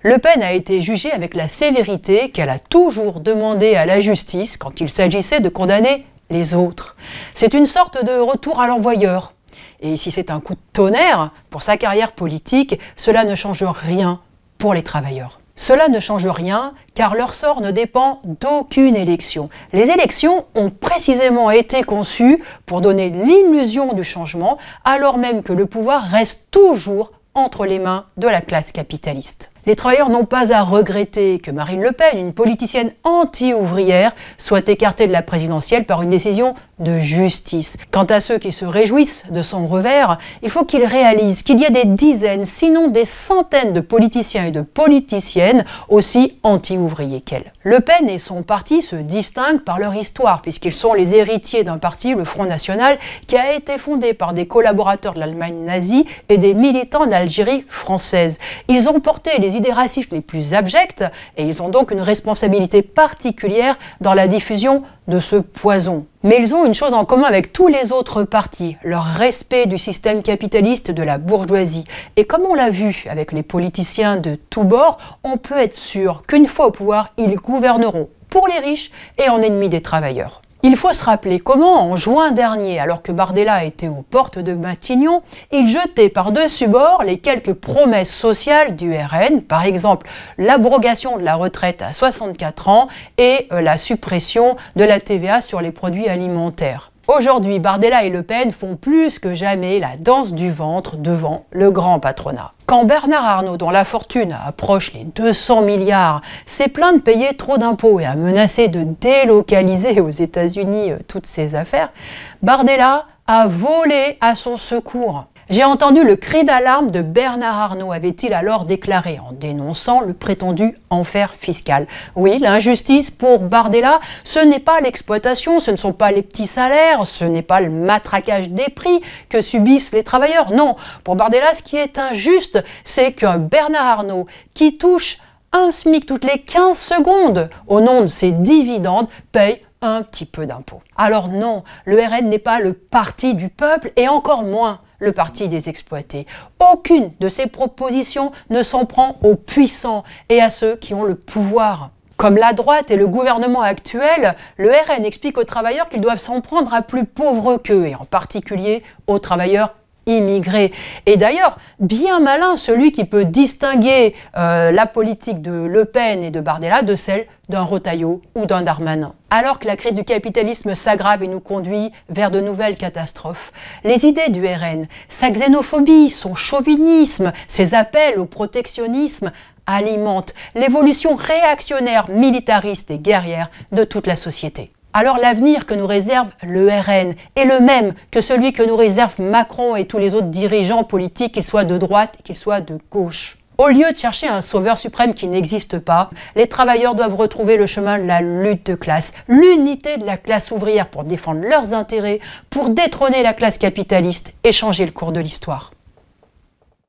Le Pen a été jugée avec la sévérité qu'elle a toujours demandé à la justice quand il s'agissait de condamner les autres. C'est une sorte de retour à l'envoyeur. Et si c'est un coup de tonnerre pour sa carrière politique, cela ne change rien pour les travailleurs. Cela ne change rien car leur sort ne dépend d'aucune élection. Les élections ont précisément été conçues pour donner l'illusion du changement alors même que le pouvoir reste toujours entre les mains de la classe capitaliste. Les travailleurs n'ont pas à regretter que Marine Le Pen, une politicienne anti-ouvrière, soit écartée de la présidentielle par une décision de justice. Quant à ceux qui se réjouissent de son revers, il faut qu'ils réalisent qu'il y a des dizaines, sinon des centaines de politiciens et de politiciennes aussi anti-ouvriers qu'elle. Le Pen et son parti se distinguent par leur histoire, puisqu'ils sont les héritiers d'un parti, le Front National, qui a été fondé par des collaborateurs de l'Allemagne nazie et des militants d'Algérie française. Ils ont porté les idées racistes les plus abjectes et ils ont donc une responsabilité particulière dans la diffusion de ce poison. Mais ils ont une chose en commun avec tous les autres partis, leur respect du système capitaliste de la bourgeoisie. Et comme on l'a vu avec les politiciens de tous bords, on peut être sûr qu'une fois au pouvoir, ils gouverneront pour les riches et en ennemis des travailleurs. Il faut se rappeler comment, en juin dernier, alors que Bardella était aux portes de Matignon, il jetait par-dessus bord les quelques promesses sociales du RN, par exemple l'abrogation de la retraite à 64 ans et la suppression de la TVA sur les produits alimentaires. Aujourd'hui, Bardella et Le Pen font plus que jamais la danse du ventre devant le grand patronat. Quand Bernard Arnault, dont la fortune approche les 200 milliards, s'est plaint de payer trop d'impôts et a menacé de délocaliser aux États-Unis toutes ses affaires, Bardella a volé à son secours. J'ai entendu le cri d'alarme de Bernard Arnault, avait-il alors déclaré, en dénonçant le prétendu enfer fiscal. Oui, l'injustice pour Bardella, ce n'est pas l'exploitation, ce ne sont pas les petits salaires, ce n'est pas le matraquage des prix que subissent les travailleurs. Non, pour Bardella, ce qui est injuste, c'est qu'un Bernard Arnault qui touche un SMIC toutes les 15 secondes au nom de ses dividendes paye un petit peu d'impôts. Alors non, le RN n'est pas le parti du peuple et encore moins le parti des exploités. Aucune de ces propositions ne s'en prend aux puissants et à ceux qui ont le pouvoir. Comme la droite et le gouvernement actuel, le RN explique aux travailleurs qu'ils doivent s'en prendre à plus pauvres qu'eux, et en particulier aux travailleurs immigrés. Et d'ailleurs, bien malin celui qui peut distinguer la politique de Le Pen et de Bardella de celle d'un Retailleau ou d'un Darmanin. Alors que la crise du capitalisme s'aggrave et nous conduit vers de nouvelles catastrophes, les idées du RN, sa xénophobie, son chauvinisme, ses appels au protectionnisme alimentent l'évolution réactionnaire, militariste et guerrière de toute la société. Alors l'avenir que nous réserve le RN est le même que celui que nous réserve Macron et tous les autres dirigeants politiques, qu'ils soient de droite, qu'ils soient de gauche. Au lieu de chercher un sauveur suprême qui n'existe pas, les travailleurs doivent retrouver le chemin de la lutte de classe, l'unité de la classe ouvrière pour défendre leurs intérêts, pour détrôner la classe capitaliste et changer le cours de l'histoire.